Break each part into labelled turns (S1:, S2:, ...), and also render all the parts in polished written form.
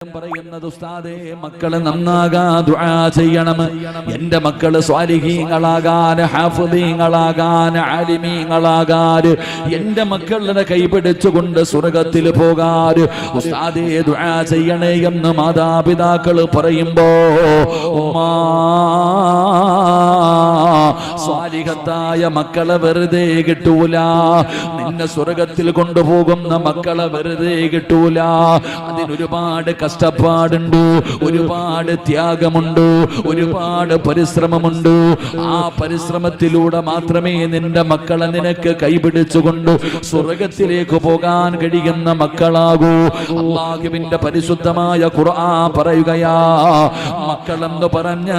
S1: പറയുന്നത് ഉസ്താദേ, മക്കള് നന്നാകാ ദുആ ചെയ്യണം. എന്റെ മക്കള് സ്വാലിഹീങ്ങളാകാൻ, ഹാഫിളീങ്ങളാകാൻ, ആലിമീങ്ങളാകാൻ, എന്റെ മക്കളുടെ കൈപിടിച്ചുകൊണ്ട് സ്വർഗത്തിൽ പോകാൻ ഉസ്താദേ ദുആ ചെയ്യണേ എന്ന് മാതാപിതാക്കള് പറയുമ്പോ, ഉമ്മാ സ്വാലിഹത്തായ മക്കളെ വെറുതെ കിട്ടൂല. നിന്നെ സ്വർഗത്തിൽ കൊണ്ടുപോകുന്ന മക്കളെ വെറുതെ കിട്ടൂല. അതിനൊരുപാട് കഷ്ടപ്പാടുണ്ട്, ഒരുപാട് ത്യാഗമുണ്ട്, ഒരുപാട് പരിശ്രമമുണ്ട്. ആ പരിശ്രമത്തിലൂടെ മാത്രമേ നിന്റെ മക്കളെ നിനക്ക് കൈപിടിച്ചുകൊണ്ട് സ്വർഗത്തിലേക്ക് പോകാൻ കഴിയുന്ന മക്കളാകൂ. അല്ലാഹുവിന്റെ പരിശുദ്ധമായ ഖുർആൻ പറയുകയാ, മക്കളെന്ന് പറഞ്ഞ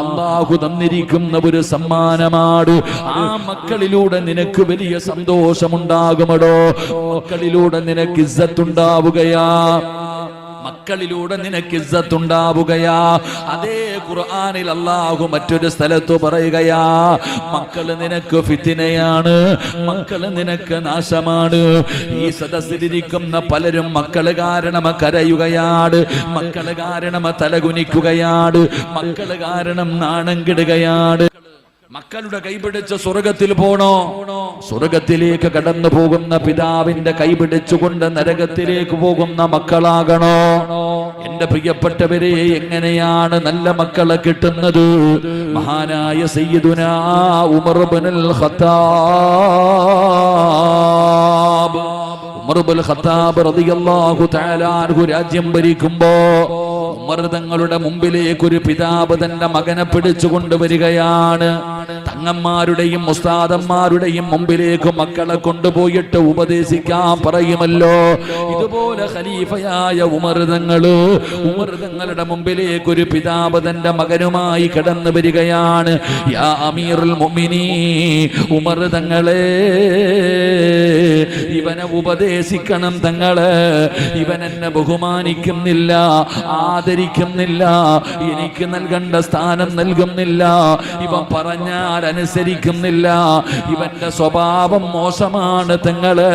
S1: അല്ലാഹു തന്നിരിക്കുന്ന ഒരു സമ്മാനമാണ്. ആ മക്കളിലൂടെ നിനക്ക് വലിയ സന്തോഷമുണ്ടാകുമടോ. മക്കളിലൂടെ നിനക്ക് ഇസ്സത്തുണ്ടാവുകയാ, മക്കളിലൂടെ നിനക്ക് ഇസ്സത്തുണ്ടാവുകയാ. അതേ ഖുർആനിൽ അല്ലാഹു മറ്റൊരു സ്ഥലത്ത് പറയുകയാ, മക്കള് നിനക്ക് ഫിത്നയാണ്, മക്കള് നിനക്ക് നാശമാണ്. ഈ സദസ്സിലിരിക്കുന്ന പലരും മക്കള് കാരണം കരയുകയാണ്, മക്കള് കാരണം തലകുനിക്കുകയാണ്, മക്കള് കാരണം നാണം കെടുകയാണ്. മക്കളുടെ കൈപിടിച്ച് സ്വർഗത്തിൽ പോണോ? സ്വർഗത്തിലേക്ക് കടന്നു പോകുന്ന പിതാവിന്റെ കൈപിടിച്ചുകൊണ്ട് നരകത്തിലേക്ക് പോകുന്ന മക്കളാകണോ? എന്റെ പ്രിയപ്പെട്ടവരെ, എങ്ങനെയാണ് നല്ല മക്കളെ കിട്ടുന്നത്? മഹാനായ സയ്യിദുനാ ഉമർ ഇബ്നുൽ ഖത്താബ്, ഉമർ ഇബ്നുൽ ഖത്താബ് റളിയല്ലാഹു തആല അൻഹു രാജ്യം ഭരിക്കുമ്പോ ഉമർ തങ്ങളുടെ മുമ്പിലേക്ക് ഒരു പിതാവ് തന്റെ മകനെ പിടിച്ചു കൊണ്ടുവരികയാണ്. തങ്ങന്മാരുടെയും ഉസ്താദന്മാരുടെയും മുമ്പിലേക്ക് മക്കളെ കൊണ്ടുപോയിട്ട് ഉപദേശിക്കാൻ പറയുമല്ലോ. ഇതുപോലെ ഖലീഫയായ ഉമർ തങ്ങളുടെ മുമ്പിലേക്ക് ഒരു പിതാവ് തന്റെ മകനുമായി കടന്നു വരികയാണ്. യാ അമീറുൽ മുഅ്മിനീൻ, ഉമർ തങ്ങളെ, ഇവനെ ഉപദേശിക്കണം തങ്ങളെ. ഇവൻ എന്നെ ബഹുമാനിക്കുന്നില്ല, ആദരിക്കുന്നില്ല, എനിക്ക് നൽകേണ്ട സ്ഥാനം നൽകുന്നില്ല, ഇവൻ പറഞ്ഞാൽ അനുസരിക്കുന്നില്ല, ഇവന്റെ സ്വഭാവം മോശമാണ് തങ്ങള്.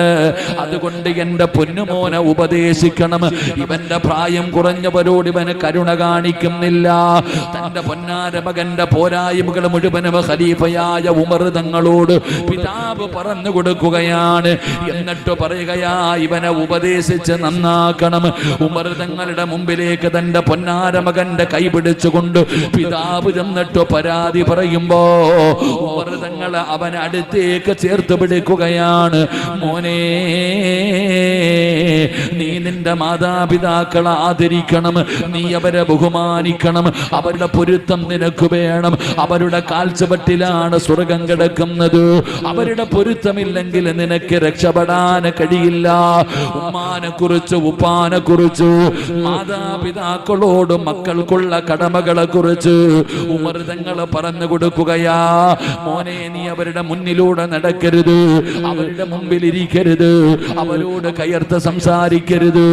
S1: അതുകൊണ്ട് എന്റെ പൊന്നുമോനെ ഉപദേശിക്കണം. ഇവന്റെ പ്രായം കുറഞ്ഞവരോട് ഇവന് കരുണ കാണിക്കുന്നില്ല. തന്റെ പൊന്നാര മകന്റെ പോരായ്മകൾ മുഴുവനും ഖലീഫയായ ഉമർ തങ്ങളോട് പിതാവ് പറഞ്ഞു കൊടുക്കുകയാണ്. എന്നിട്ട് പറയുകയാ, ഇവനെ ഉപദേശിച്ച് നന്നാക്കണം. ഉമർ തങ്ങളുടെ മുമ്പിലേക്ക് തന്റെ പൊന്നാര മകന്റെ കൈ പിടിച്ചുകൊണ്ട് പിതാവ് ചെന്നിട്ട് പരാതി പറയുമ്പോ ഉമർ തങ്ങൾ അവനെ അടുത്തേക്ക് ചേർത്ത് പിടിക്കുകയാണ്. മോനെ, നീ നിന്റെ മാതാപിതാക്കളെ ആദരിക്കണം, നീ അവരെ ബഹുമാനിക്കണം, അവരുടെ പൊരുത്തം നിനക്ക് വേണം. അവരുടെ കാൽച്ചുവട്ടിലാണ് സ്വർഗം കിടക്കുന്നത്. അവരുടെ പൊരുത്തമില്ലെങ്കിൽ നിനക്ക് രക്ഷപ്പെടാൻ കഴിയില്ല. ഉമ്മാനെ കുറിച്ച്, ഉപ്പാനെ കുറിച്ച്, മാതാപിതാക്കളോട് മക്കൾക്കുള്ള കടമകളെ കുറിച്ച് ഉമർ തങ്ങൾ പറഞ്ഞു കൊടുക്കുകയാ. മോനെ, നീ അവരുടെ മുന്നിലൂടെ നടക്കരുത്, അവരുടെ മുമ്പിൽ ഇരിക്കരുത്, അവരോട് കയർത്ത് സംസാരിക്കരുത്.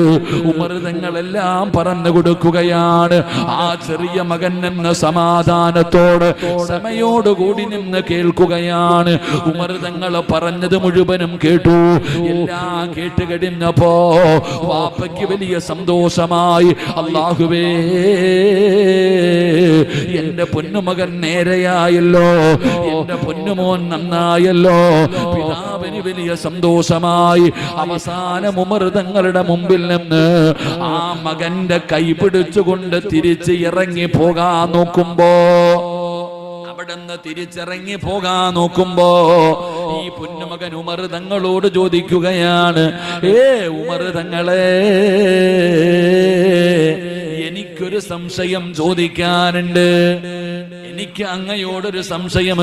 S1: ഉമർ തങ്ങളെല്ലാം പറഞ്ഞു കൊടുക്കുകയാണ്. ആ ചെറിയ മകൻ നിന്ന് സമാധാനത്തോടെ സമയോടുകൂടി നിന്ന് കേൾക്കുകയാണ്. ഉമർ തങ്ങൾ പറഞ്ഞത് മുഴുവനും കേട്ടു. എല്ലാം കേട്ട് കഴിഞ്ഞപ്പോ വാപ്പയ്ക്ക് വലിയ സന്തോഷമായി. അല്ലാഹുവേ, എന്റെ പൊന്നുമകൻ നേരെയായല്ലോ, എന്റെ പൊന്നുമോൻ നന്നായല്ലോ. പിതാവിന് വലിയ സന്തോഷമായി. അവസാനം ഉമർ തങ്ങളുടെ മുമ്പിൽ നിന്ന് ആ മകന്റെ കൈ പിടിച്ചുകൊണ്ട് തിരിച്ച് ഇറങ്ങി പോകാൻ നോക്കുമ്പോ, അവിടുന്ന് തിരിച്ചിറങ്ങി പോകാൻ നോക്കുമ്പോ ഈ പൊന്നുമകൻ ഉമർ തങ്ങളോട് ചോദിക്കുകയാണ്, ഉമർ തങ്ങളെ, എനിക്കൊരു സംശയം ചോദിക്കാനുണ്ട്, എനിക്ക് അങ്ങയോടൊരു സംശയം